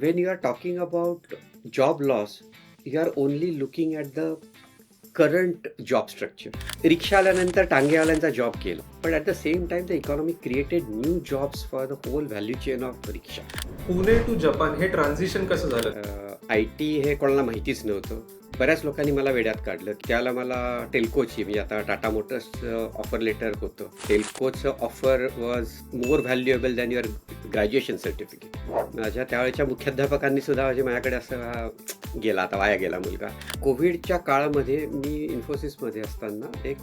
when you are talking about job loss, you are only looking at the current job structure. रिक्षा आल्यानंतर टांगेवाल्यांचा job केला, पण at the same time the economy created new jobs for the whole value chain of रिक्षा. Pune to Japan हे transition कसं झालं? I T हे कोणाला माहितीच नव्हतं. बऱ्याच लोकांनी मला वेड्यात काढलं. त्याला मला टेल्कोची म्हणजे आता टाटा मोटर्सचं ऑफर लेटर होतं. टेल्कोचं offer was more valuable than your graduation certificate. माझ्या त्यावेळेच्या मुख्याध्यापकांनी सुद्धा म्हणजे माझ्याकडे असं गेला, आता वाया गेला मुलगा. कोविडच्या काळामध्ये मी इन्फोसिसमध्ये असताना एक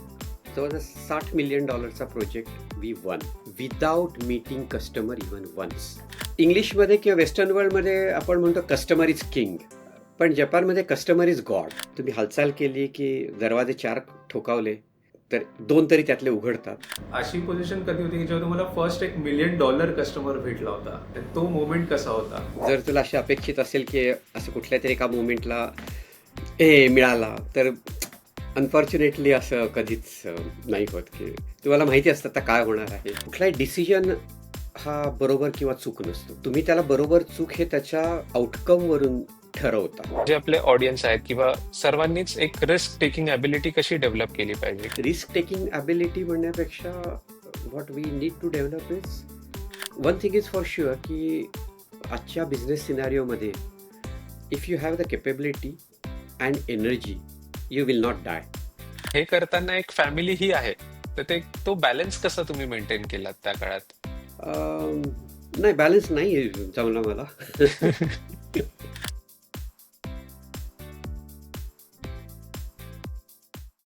जवळजवळ $60 million project we won without meeting customer even once. इंग्लिशमध्ये किंवा वेस्टर्न वर्ल्डमध्ये आपण म्हणतो कस्टमर इज किंग, पण जपानमध्ये कस्टमर इज गॉड. तुम्ही हालचाल केली की दरवाजे 4 ठोकावले तर 2 तरी त्यातले उघडतात. अशी पोझिशन कधी होती की जेव्हा तुम्हाला फर्स्ट $1 मिलियन कस्टमर भेटला होता, तो मोमेंट कसा होता? जर तुला अशी अपेक्षित असेल की असं कुठल्या तरी एका मोमेंटला मिळाला, तर अनफॉर्च्युनेटली असं कधीच नाही होत. की तुम्हाला माहिती असतं आता काय होणार आहे. कुठलाही डिसिजन हा बरोबर किंवा चूक नसतो. तुम्ही त्याला बरोबर चूक हे त्याच्या आउटकमवरून ठरवता. जे आपले ऑडियन्स आहेत किंवा सर्वांनीच एक रिस्क टेकिंग ॲबिलिटी कशी डेव्हलप केली पाहिजे? रिस्क टेकिंग ॲबिलिटी म्हणण्यापेक्षा what we need to develop is one thing is for sure की आजच्या बिझनेस सिनारिओमध्ये if you have the capability and energy you will not die. हे करताना एक फॅमिली ही आहे, तर तो बॅलन्स कसा तुम्ही मेंटेन केलात त्या काळात? नाही, बॅलन्स नाही जमला मला.